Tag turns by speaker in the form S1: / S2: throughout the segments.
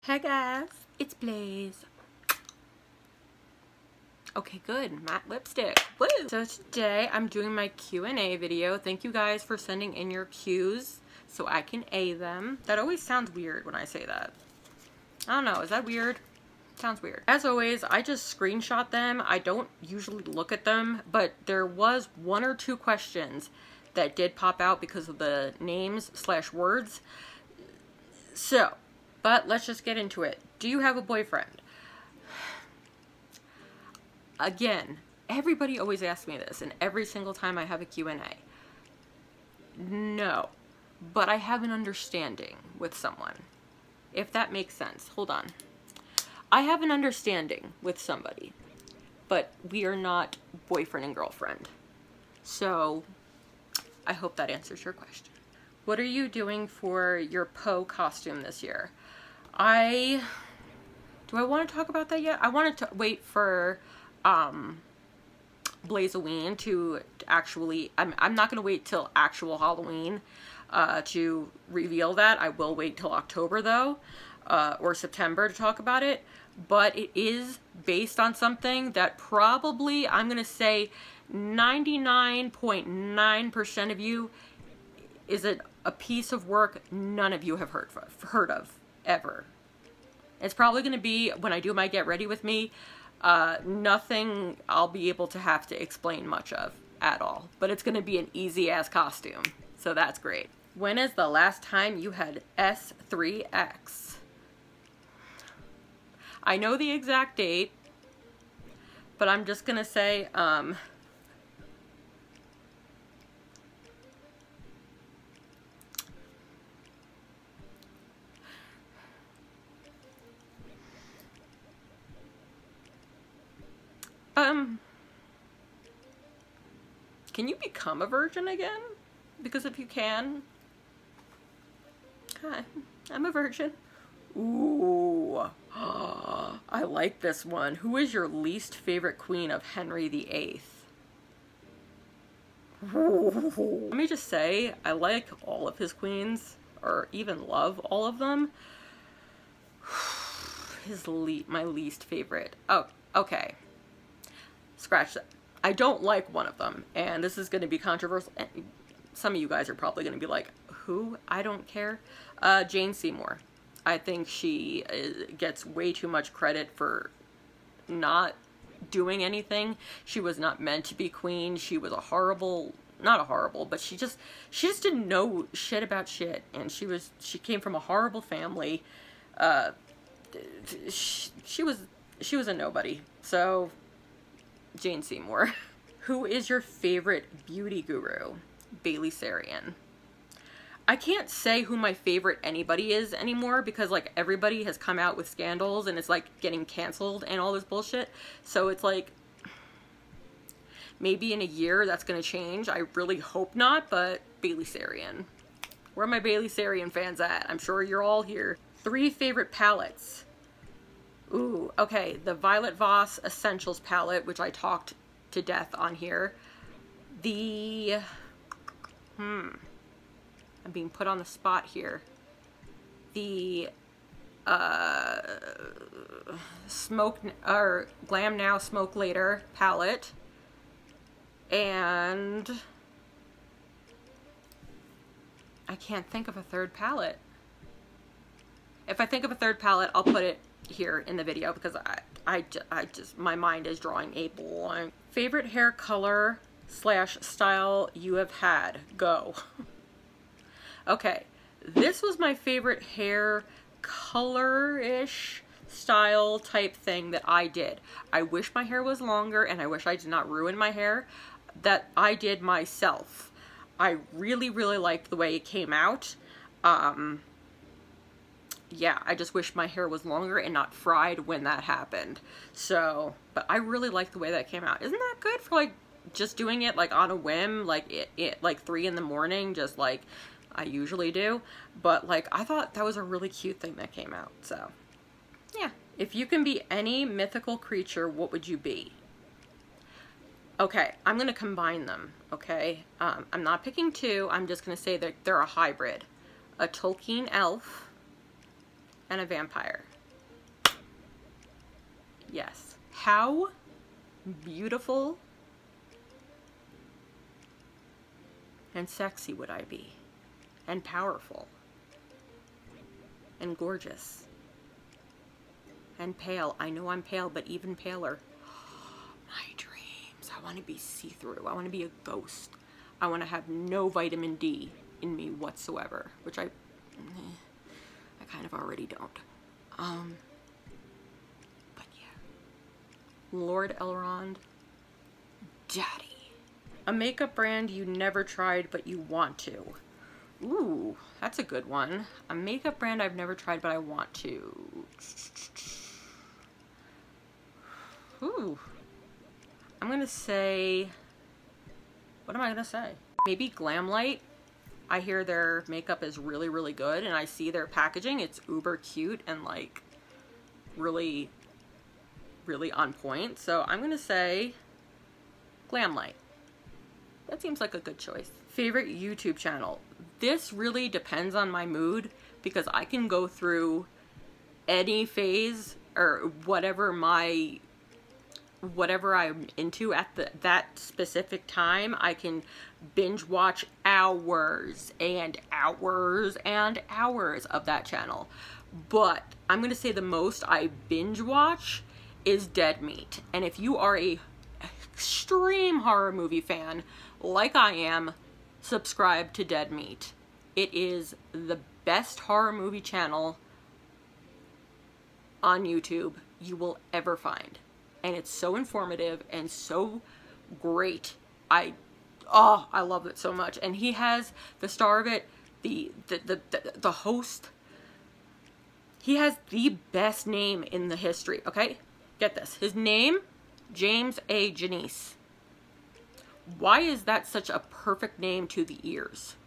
S1: Hey guys, it's Blaze. Okay, good. Matte lipstick. Woo! So today I'm doing my Q&A video. Thank you guys for sending in your Qs so I can A them. That always sounds weird when I say that. I don't know, is that weird? Sounds weird. As always, I just screenshot them. I don't usually look at them, but there was one or two questions that did pop out because of the names / words. So, but let's just get into it. Do you have a boyfriend? Again, everybody always asks me this, and every single time I have a Q&A. No, but I have an understanding with someone, if that makes sense. Hold on. I have an understanding with somebody, but we are not boyfriend and girlfriend. So, I hope that answers your question. What are you doing for your Poe costume this year? Do I want to talk about that yet? I wanted to wait for BLAIZE to actually, I'm not going to wait till actual Halloween to reveal that. I will wait till October though, or September to talk about it. But it is based on something that probably, I'm going to say 99.9% of you is a piece of work none of you have heard of ever. It's probably going to be when I do my Get Ready With Me, nothing I'll be able to have to explain much of at all. But it's going to be an easy ass costume. So that's great. When is the last time you had S3X? I know the exact date, but I'm just going to say, can you become a virgin again? Because if you can, hi, I'm a virgin. Ooh, I like this one. Who is your least favorite queen of Henry VIII? Let me just say, I like all of his queens, or even love all of them. My least favorite. Oh, okay. Scratch that. I don't like one of them, and this is going to be controversial. Some of you guys are probably going to be like, who? I don't care. Jane Seymour. I think she gets way too much credit for not doing anything. She was not meant to be queen. She was not a horrible, but she just didn't know shit about shit, and she came from a horrible family. She was a nobody. So, Jane Seymour. Who is your favorite beauty guru? BLAIZE. I can't say who my favorite anybody is anymore because like everybody has come out with scandals and it's like getting canceled and all this bullshit. So it's like maybe in a year that's gonna change. I really hope not, but BLAIZE. Where are my BLAIZE fans at? I'm sure you're all here. 3 favorite palettes. Ooh, okay, the Violet Voss Essentials palette, which I talked to death on here. I'm being put on the spot here. The Glam Now Smoke Later palette, and I can't think of a third palette. If I think of a third palette, I'll put it here in the video because I just my mind is drawing a blank. Favorite hair color / style you have had? Go. Okay, this was my favorite hair color-ish style type thing that I did. I wish my hair was longer and I wish I did not ruin my hair. That I did myself. I really, really liked the way it came out. Yeah, I just wish my hair was longer and not fried when that happened. So, but I really like the way that came out. Isn't that good for like just doing it like on a whim, like like 3 in the morning, just like I usually do. But like I thought that was a really cute thing that came out. So, yeah. If you can be any mythical creature, what would you be? Okay, I'm gonna combine them. Okay, I'm not picking 2. I'm just gonna say that they're a hybrid. A Tolkien elf and a vampire. Yes. How beautiful and sexy would I be? And powerful. And gorgeous. And pale. I know I'm pale, but even paler. My dreams. I want to be see-through. I want to be a ghost. I want to have no vitamin D in me whatsoever, which I kind of already don't. But yeah. Lord Elrond, Daddy. A makeup brand you never tried but you want to. Ooh, that's a good one. A makeup brand I've never tried but I want to. Ooh. I'm gonna say, what am I gonna say? Maybe Glamlight. I hear their makeup is really, really good, and I see their packaging. It's uber cute and like really, really on point. So I'm gonna say Glamlight. That seems like a good choice. Favorite YouTube channel. This really depends on my mood because I can go through any phase or whatever I'm into at that specific time. I can binge watch hours and hours and hours of that channel. But I'm gonna say the most I binge watch is Dead Meat. And if you are a extreme horror movie fan like I am, subscribe to Dead Meat. It is the best horror movie channel on YouTube you will ever find. And it's so informative and so great. I love it so much. And he has the star of it, the host. He has the best name in the history, okay? Get this. His name, James A. Janice. Why is that such a perfect name to the ears?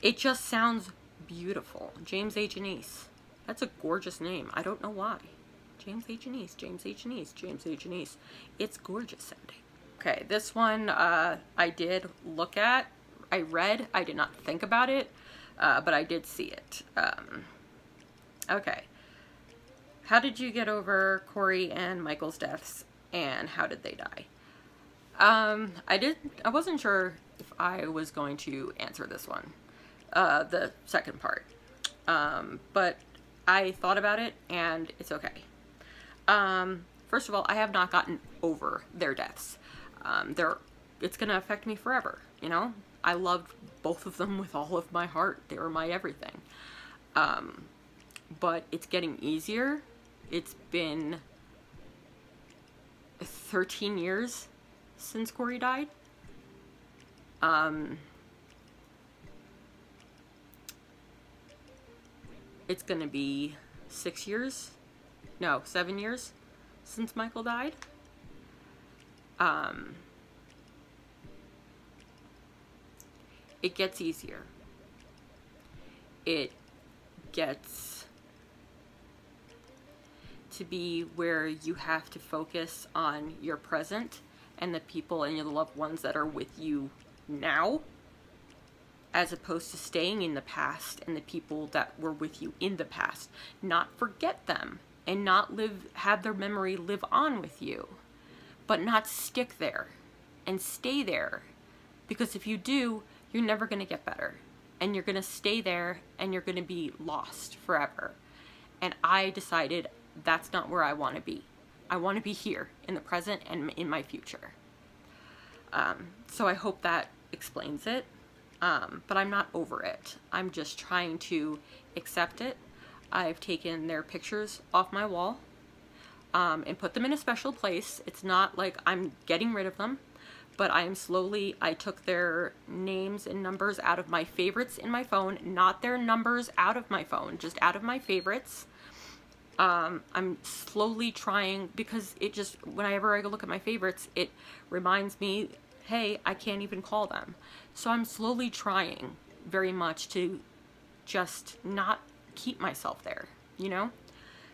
S1: It just sounds beautiful. James A. Janice. That's a gorgeous name. I don't know why. James A. Janice, James A. Janice, James A. Janice. It's gorgeous sounding. Okay, this one I did look at. I read. I did not think about it, but I did see it. Okay. How did you get over Corey and Michael's deaths, and how did they die? I wasn't sure if I was going to answer this one, the second part, but I thought about it, and it's okay. First of all, I have not gotten over their deaths. It's gonna affect me forever, you know? I loved both of them with all of my heart. They were my everything. But it's getting easier. It's been 13 years since Corey died. It's gonna be 6 years. No, 7 years since Michael died. It gets easier. It gets to be where you have to focus on your present and the people and your loved ones that are with you now, as opposed to staying in the past and the people that were with you in the past. Not forget them and not have their memory live on with you, but not stick there and stay there. Because if you do, you're never going to get better, and you're going to stay there and you're going to be lost forever. And I decided that's not where I want to be. I want to be here in the present and in my future. So I hope that explains it. But I'm not over it. I'm just trying to accept it. I've taken their pictures off my wall and put them in a special place. It's not like I'm getting rid of them, but I took their names and numbers out of my favorites in my phone, not their numbers out of my phone, just out of my favorites. I'm slowly trying, because it just, whenever I go look at my favorites, it reminds me, hey, I can't even call them. So I'm slowly trying very much to just not keep myself there, you know?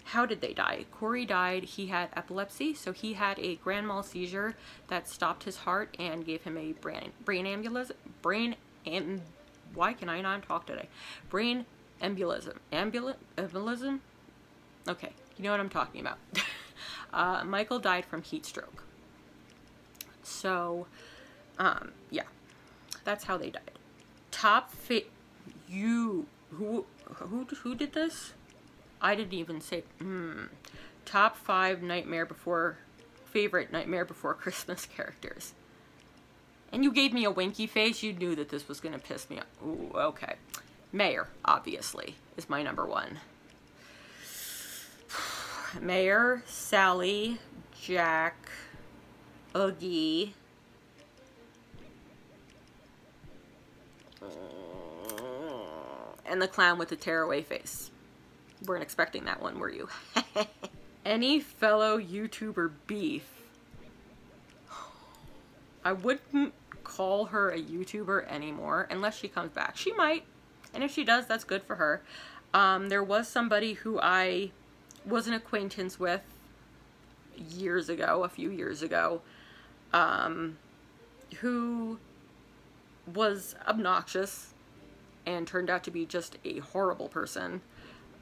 S1: How did they die? Corey died, he had epilepsy, so he had a grand mal seizure that stopped his heart and gave him a brain embolism. Why can I not talk today? Brain embolism. Embolism? Okay, you know what I'm talking about. Michael died from heat stroke. So, yeah, that's how they died. Who did this? I didn't even say, top 5 favorite Nightmare Before Christmas characters. And you gave me a winky face. You knew that this was going to piss me off. Ooh, okay. Mayor, obviously, is my number 1. Mayor, Sally, Jack, Oogie, and the clown with the tearaway face. Weren't expecting that one, were you? Any fellow YouTuber beef? I wouldn't call her a YouTuber anymore unless she comes back. She might, and if she does, that's good for her. There was somebody who I was an acquaintance with years ago, a few years ago, who was obnoxious and turned out to be just a horrible person.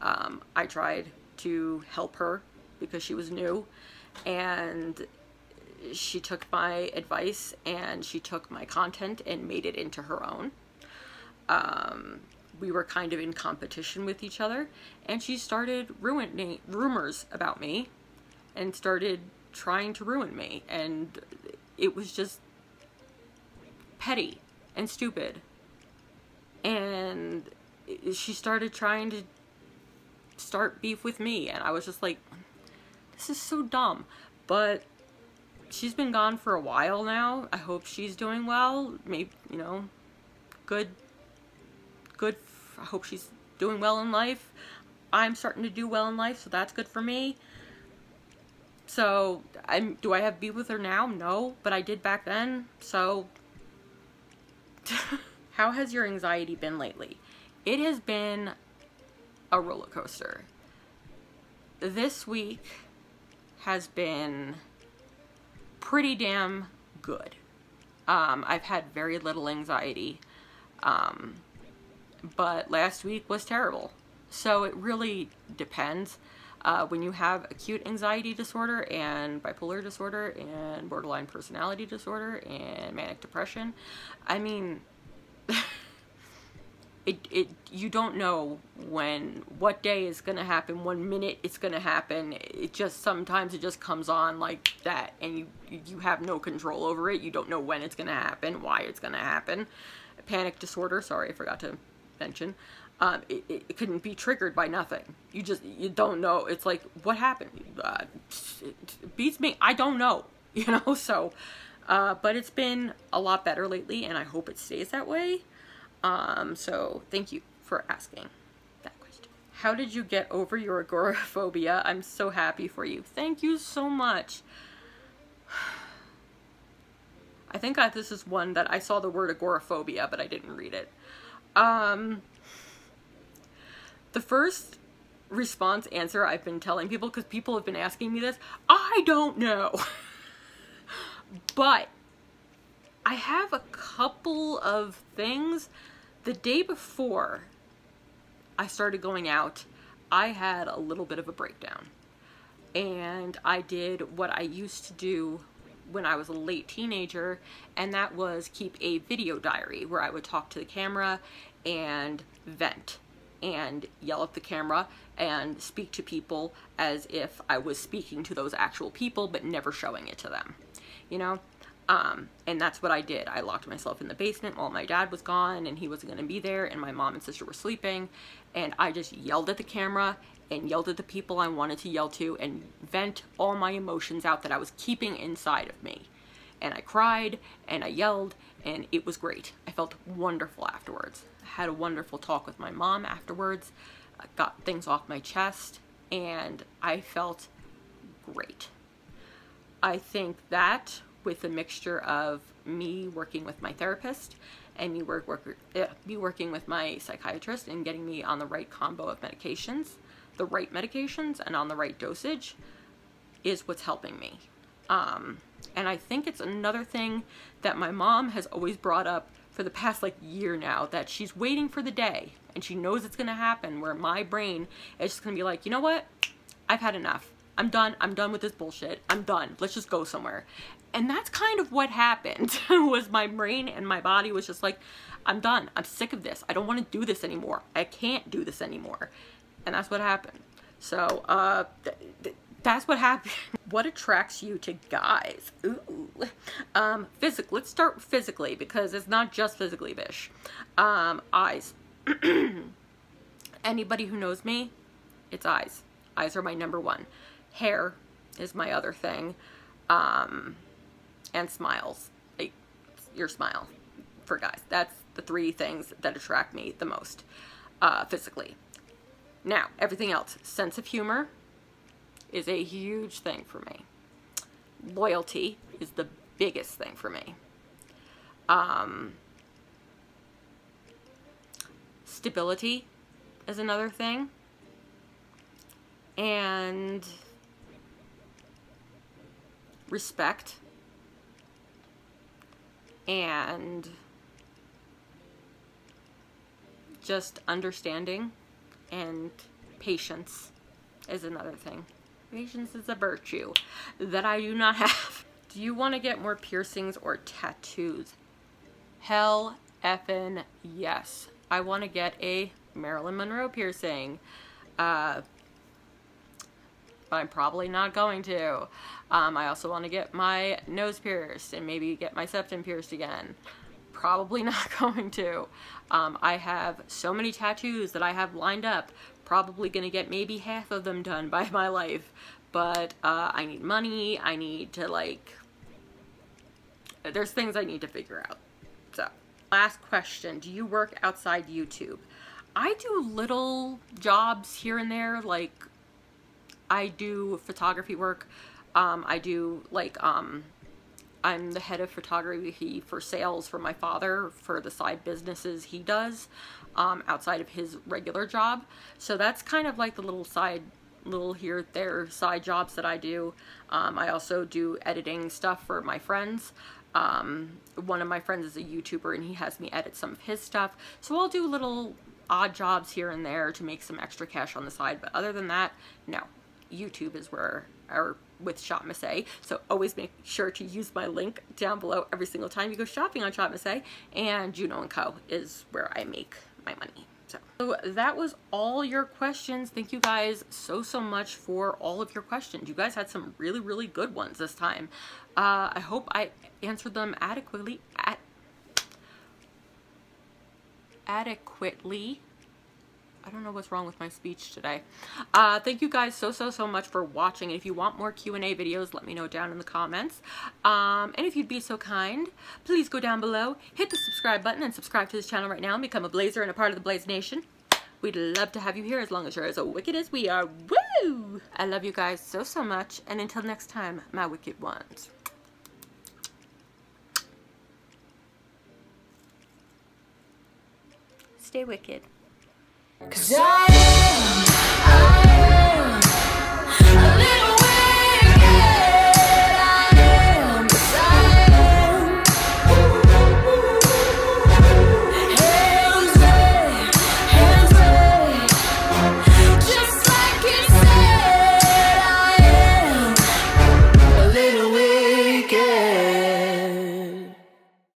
S1: I tried to help her because she was new, and she took my advice and she took my content and made it into her own. We were kind of in competition with each other, and she started ruining rumors about me and started trying to ruin me, and it was just petty and stupid. And she started trying to start beef with me, and I was just like, this is so dumb. But she's been gone for a while now. I hope she's doing well. Maybe, you know, good. I hope she's doing well in life. I'm starting to do well in life, so that's good for me. So, do I have beef with her now? No, but I did back then, so. How has your anxiety been lately? It has been a roller coaster. This week has been pretty damn good. I've had very little anxiety, but last week was terrible. So it really depends. When you have acute anxiety disorder and bipolar disorder and borderline personality disorder and manic depression, I mean, you don't know what day is gonna happen, 1 minute it's gonna happen. It just, sometimes it just comes on like that, and you have no control over it. You don't know when it's gonna happen, why it's gonna happen. Panic disorder, sorry, I forgot to mention. It couldn't be triggered by nothing. You don't know. It's like, what happened? It beats me. I don't know, you know, so, but it's been a lot better lately, and I hope it stays that way. So thank you for asking that question. How did you get over your agoraphobia? I'm so happy for you. Thank you so much. I think this is one that I saw the word agoraphobia, but I didn't read it. The first response answer I've been telling people, because people have been asking me this, I don't know. But I have a couple of things. The day before I started going out, I had a little bit of a breakdown. And I did what I used to do when I was a late teenager, and that was keep a video diary where I would talk to the camera and vent and yell at the camera and speak to people as if I was speaking to those actual people, but never showing it to them, you know? And that's what I did. I locked myself in the basement while my dad was gone and he wasn't going to be there, and my mom and sister were sleeping, and I just yelled at the camera and yelled at the people I wanted to yell to and vent all my emotions out that I was keeping inside of me. And I cried and I yelled, and it was great. I felt wonderful afterwards. I had a wonderful talk with my mom afterwards. I got things off my chest, and I felt great. I think that, with a mixture of me working with my therapist and me working with my psychiatrist and getting me on the right combo of medications, the right medications and on the right dosage, is what's helping me. And I think it's another thing that my mom has always brought up for the past year now, that she's waiting for the day and she knows it's going to happen where my brain is just going to be like, you know what? I've had enough. I'm done. I'm done with this bullshit. I'm done. Let's just go somewhere. And that's kind of what happened. Was my brain and my body was just like, I'm done. I'm sick of this. I don't want to do this anymore. I can't do this anymore. And that's what happened. So, that's what happened. What attracts you to guys? Ooh. Let's start physically, because it's not just physically, bish. Eyes. Anybody who knows me, it's eyes. Eyes are my number one. Hair is my other thing. And smiles. Like, your smile for guys. That's the 3 things that attract me the most, physically. Now, everything else. Sense of humor is a huge thing for me. Loyalty is the biggest thing for me. Stability is another thing. And respect. And just understanding and patience is another thing. Patience is a virtue that I do not have. Do you want to get more piercings or tattoos? Hell effing yes. I want to get a Marilyn Monroe piercing. But I'm probably not going to. I also want to get my nose pierced and maybe get my septum pierced again. Probably not going to. I have so many tattoos that I have lined up. Probably going to get maybe half of them done by my life. But I need money. I need to, like... There's things I need to figure out. So, last question. Do you work outside YouTube? I do little jobs here and there. Like, I do photography work. I do, like, I'm the head of photography for sales for my father for the side businesses he does outside of his regular job. So that's kind of like the little here, there side jobs that I do. I also do editing stuff for my friends. One of my friends is a YouTuber and he has me edit some of his stuff. So I'll do little odd jobs here and there to make some extra cash on the side. But other than that, no. YouTube is where, or with Shop Miss A. So always make sure to use my link down below every single time you go shopping on Shop Miss A. And Juno & Co. is where I make my money. So that was all your questions. Thank you guys so much for all of your questions. You guys had some really good ones this time. I hope I answered them adequately. I don't know what's wrong with my speech today. Thank you guys so much for watching. And if you want more Q&A videos, let me know down in the comments. And if you'd be so kind, please go down below, hit the subscribe button, and subscribe to this channel right now and become a Blazer and a part of the Blaze Nation. We'd love to have you here as long as you're as wicked as we are. Woo! I love you guys so much. And until next time, my wicked ones. Stay wicked. 'Cause I